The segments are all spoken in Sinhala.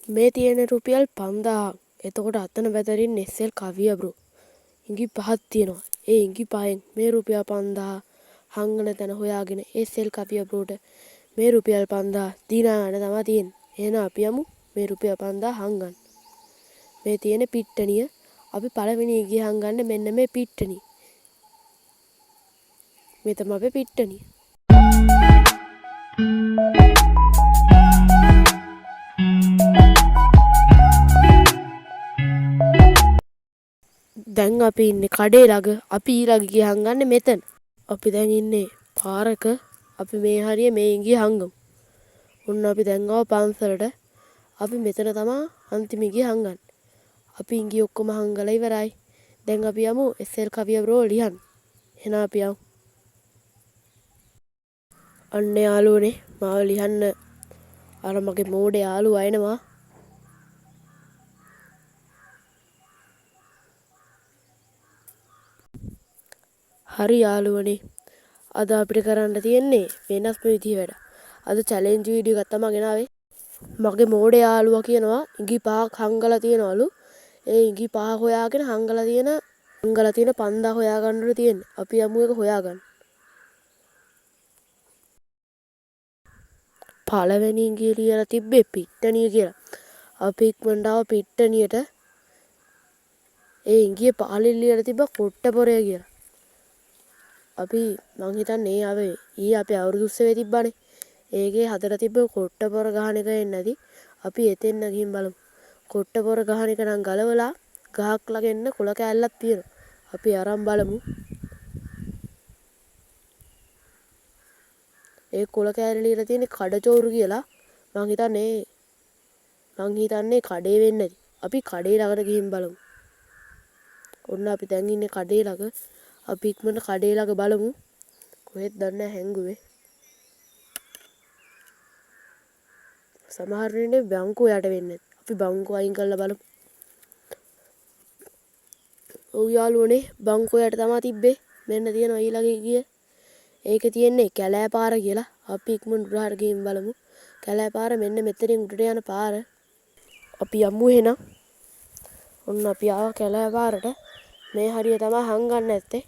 මේ තියෙන රුපියල් 5000ක්. එතකොට අතන වැදරින් SL කවිය බ්‍රෝ. ඉඟි පහක් තියෙනවා. ඒ ඉඟි පහෙන් මේ රුපියල් 5000 හංගන තැන හොයාගෙන SL කවිය බ්‍රෝට මේ රුපියල් 5000 දීලා යන්න තමයි තියෙන්නේ. එහෙනම් අපි යමු මේ රුපියල් 5000 හංගන්න. මේ තියෙන පිට්ටනිය අපි පළවෙනි ඉඟි හංගන්න මෙන්න මේ පිට්ටනිය. මේ තමයි අපේ පිට්ටනිය. දැන් අපි ඉන්නේ කඩේ ළඟ. අපි ඊළඟ ඉඟි හංගන්නේ මෙතන. අපි දැන් ඉන්නේ පාරක. අපි මේ හරිය මේ ඉඟි හංගමු. ඔන්න අපි දැන් ආව පන්සලට. අපි මෙතන තමයි අන්තිම ඉඟි හංගන්නේ. අපි ඉඟි ඔක්කොම හංගලා ඉවරයි. දැන් අපි යමු SL කවිය බ්‍රෝ ලියන්න. එහෙනම් අපි යමු. අන්න යාළුවනේ මාව ලියන්න අර මගේ මෝඩේ යාළුවා එනවා. හරි යාළුවනේ. අද අපිට කරන්න තියෙන්නේ වෙනස්ම විදිහ වැඩ. අද චැලෙන්ජ් වීඩියෝ එකක් තමයි ගෙනාවේ. මගේ මෝඩේ යාළුවා කියනවා ඉඟි පහක් හංගලා තියනවලු. ඒ ඉඟි පහ හොයාගෙන හංගලා තියෙන 5000 හොයාගන්නට තියෙන්නේ. අපි යමු එක හොයාගන්න. පළවෙනි ඉඟිය ලියලා තිබ්බේ පිට්ටනිය කියලා. අපි ඉක්මනට ආව පිට්ටනියට. ඒ ඉඟිය පහලින් ලියලා තිබ්බ කොට්ටපොරය කියලා. අපි මං හිතන්නේ ඊ අපේ අවුරුදු උත්සවයේ තිබ්බනේ. ඒකේ හදලා තිබ්බ කොට්ටපොර ගහන එක එන්නේ නැති. අපි එතෙන් ගිහින් බලමු. කොට්ටපොර ගහන එක නම් ගලවලා ගහක් ළඟ එන්න කොළ කෑල්ලක් තියෙනවා. අපි අරන් බලමු. ඒ කොළ කෑල්ල ලියලා තියෙන්නේ කඩචෝරු කියලා. මං හිතන්නේ කඩේ වෙන්නේ නැති. අපි කඩේ ළඟට ගිහින් බලමු. ඔන්න අපි දැන් ඉන්නේ කඩේ ළඟ. අපි ඉක්මනට කඩේ ළඟ බලමු. කොහෙද දන්නේ හැංගුවේ. සමහර වෙලේ බංකුව යට වෙන්නේ. අපි බංකුව අයින් කරලා බලමු. ඔව් යාළුවනේ බංකුව යට තමයි තිබ්බේ. මෙන්න තියෙනවා ඊළඟ ගිය. ඒකේ තියෙන්නේ කැලෑ පාර කියලා. අපි ඉක්මනට උඩහට ගිහින් බලමු. කැලෑ පාර මෙන්න මෙතනින් උඩට යන පාර. අපි යමු එහෙනම්. ඔන්න අපි ආවා කැලෑ පාරට. මේ හරිය තමයි හංගන්න නැත්තේ.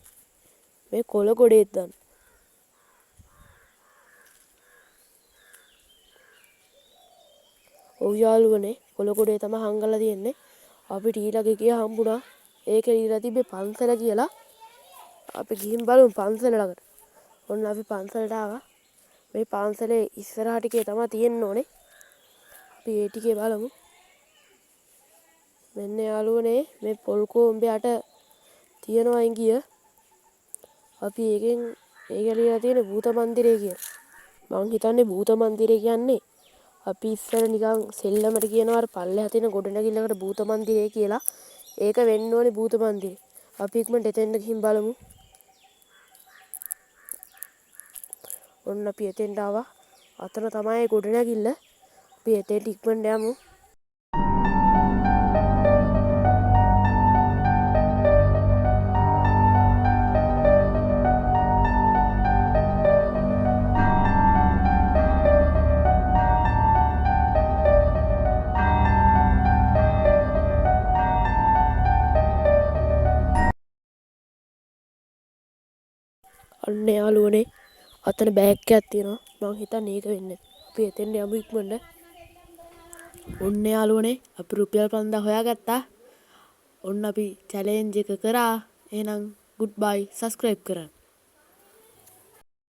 මේ කොළ ගොඩේ දාන්න. ඔව් යාළුවනේ කොළ ගොඩේ තමයි හංගලා තියෙන්නේ. අපිට ඊළඟ ගිය හම්බුණා. ඒකේ ඊළඟ තිබ්බේ පන්සල කියලා. අපි ගිහින් බලමු පන්සල ළඟට. ඔන්න අපි පන්සලට ආවා. මේ පන්සලේ ඉස්සරහ ටිකේ තමයි තියෙන්න ඕනේ. අපි ඒ ටිකේ බලමු. මෙන්න යාළුවනේ මේ පොල් කොම්බේ යට තියෙනවා ඉඟිය. අපි ඒක ලියලා තියෙන භූත මන්දිරය කියලා. මං හිතන්නේ භූත මන්දිරය කියන්නේ අපි ඉස්සර නිකන් සෙල්ලමට කියනවා අර පල්ලෙහා තියෙන ගොඩනැගිල්ලකට භූත මන්දිරය කියලා. ඒක වෙන්න ඕනේ භූත මන්දිරය. අපි ඉක්මනට එතෙන්ට ගිහින් බලමු. ඔන්න අපි එතෙන්ට ආවා. අතන තමයි ගොඩනැගිල්ල. අපි එතෙන්ට ඉක්මනට යමු. අන්න යාළුවනේ අතන බෑග් එකක් තියෙනවා. මං හිතන්නේ ඒක වෙන්නේ. අපි එතෙන්ට යමු ඉක්මනට. ඔන්න යාළුවනේ අපි රුපියල් 5000 හොයාගත්තා. ඔන්න අපි චැලෙන්ජ් එක කරා. එහෙනම් good bye subscribe කරන්න.